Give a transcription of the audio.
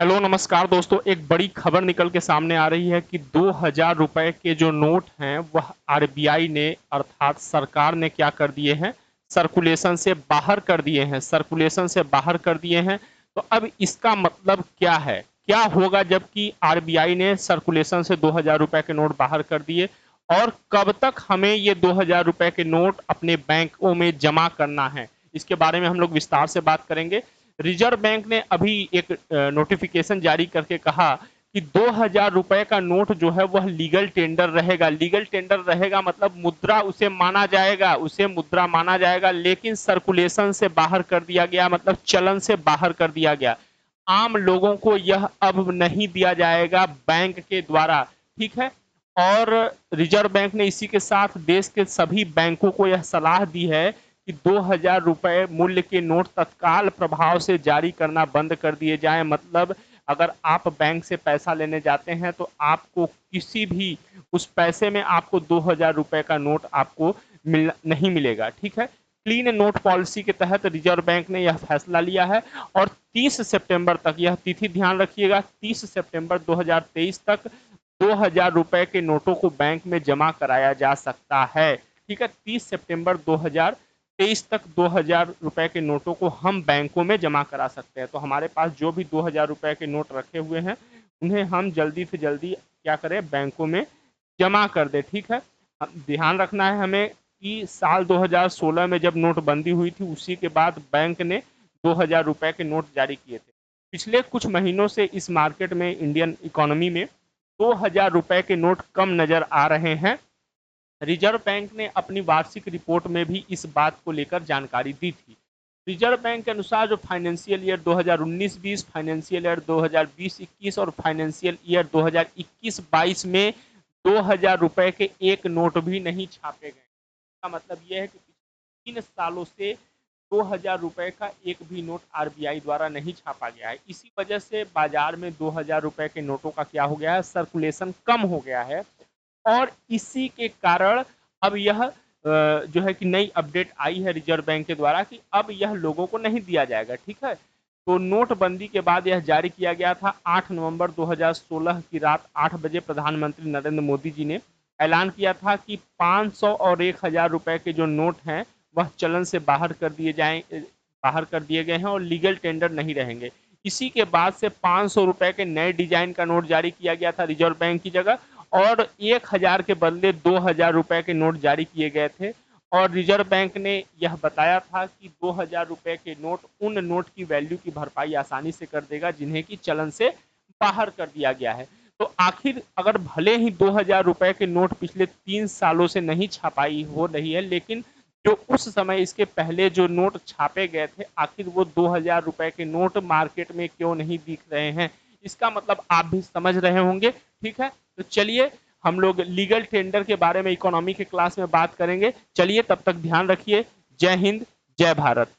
Hello नमस्कार दोस्तों। एक बड़ी खबर निकल के सामने आ रही है कि 2000 रुपए के जो नोट हैं वह आरबीआई ने अर्थात सरकार ने क्या कर दिए हैं, सर्कुलेशन से बाहर कर दिए हैं। सर्कुलेशन से बाहर कर दिए हैं। तो अब इसका मतलब क्या है, क्या होगा जबकि आरबीआई ने सर्कुलेशन से 2000 रुपए के नोट बाहर कर दिए, और कब तक हमें ये 2000 रुपए के नोट अपने बैंकों में जमा करना है, इसके बारे में हम लोग विस्तार से बात करेंगे। रिजर्व बैंक ने अभी एक नोटिफिकेशन जारी करके कहा कि 2000 रुपए का नोट जो है वह लीगल टेंडर रहेगा। लीगल टेंडर रहेगा मतलब मुद्रा उसे माना जाएगा, उसे मुद्रा माना जाएगा, लेकिन सर्कुलेशन से बाहर कर दिया गया, मतलब चलन से बाहर कर दिया गया। आम लोगों को यह अब नहीं दिया जाएगा बैंक के द्वारा। ठीक है। और रिजर्व बैंक ने इसी के साथ देश के सभी बैंकों को यह सलाह दी है कि 2000 रुपए मूल्य के नोट तत्काल प्रभाव से जारी करना बंद कर दिए जाएं। मतलब अगर आप बैंक से पैसा लेने जाते हैं तो आपको किसी भी उस पैसे में आपको 2000 रुपए का नोट आपको नहीं मिलेगा। ठीक है। क्लीन नोट पॉलिसी के तहत रिजर्व बैंक ने यह फैसला लिया है। और 30 सितंबर तक, यह तिथि ध्यान रखिएगा, 30 सितंबर 2023 तक 2000 रुपए के नोटों को बैंक में जमा कराया जा सकता है। ठीक है। 30 सितंबर 2023 तक 2000 रुपए के नोटों को हम बैंकों में जमा करा सकते हैं। तो हमारे पास जो भी 2000 रुपए के नोट रखे हुए हैं उन्हें हम जल्दी से जल्दी क्या करें, बैंकों में जमा कर दे। ठीक है। ध्यान रखना है हमें कि साल 2016 में जब नोटबंदी हुई थी उसी के बाद बैंक ने 2000 रुपए के नोट जारी किए थे। पिछले कुछ महीनों से इस मार्केट में, इंडियन इकोनॉमी में 2000 रुपए के नोट कम नजर आ रहे हैं। रिजर्व बैंक ने अपनी वार्षिक रिपोर्ट में भी इस बात को लेकर जानकारी दी थी। रिजर्व बैंक के अनुसार जो फाइनेंशियल ईयर 2019-20, फाइनेंशियल ईयर 2020-21 और फाइनेंशियल ईयर 2021-22 में 2000 रुपए के एक नोट भी नहीं छापे गए। इसका मतलब यह है कि 3 सालों से 2000 रुपए का एक भी नोट आरबीआई द्वारा नहीं छापा गया है। इसी वजह से बाजार में 2000 रुपए के नोटों का क्या हो गया है, सर्कुलेशन कम हो गया है। और इसी के कारण अब यह जो है कि नई अपडेट आई है रिजर्व बैंक के द्वारा कि अब यह लोगों को नहीं दिया जाएगा। ठीक है। तो नोटबंदी के बाद यह जारी किया गया था। 8 नवंबर 2016 की रात 8 बजे प्रधानमंत्री नरेंद्र मोदी जी ने ऐलान किया था कि 500 और 1000 रुपए के जो नोट हैं वह चलन से बाहर कर दिए गए हैं और लीगल टेंडर नहीं रहेंगे। इसी के बाद से 500 रुपए के नए डिजाइन का नोट जारी किया गया था रिजर्व बैंक की जगह, और 1000 के बदले 2000 रुपए के नोट जारी किए गए थे। और रिजर्व बैंक ने यह बताया था कि 2000 रुपए के नोट उन नोट की वैल्यू की भरपाई आसानी से कर देगा जिन्हें कि चलन से बाहर कर दिया गया है। तो आखिर अगर भले ही 2000 रुपए के नोट पिछले 3 सालों से नहीं छपाई हो रही है, लेकिन जो उस समय इसके पहले जो नोट छापे गए थे, आखिर वो 2000 रुपए के नोट मार्केट में क्यों नहीं दिख रहे हैं, इसका मतलब आप भी समझ रहे होंगे। ठीक है। तो चलिए हम लोग लीगल टेंडर के बारे में इकोनॉमी के क्लास में बात करेंगे। चलिए तब तक ध्यान रखिए। जय हिंद, जय भारत।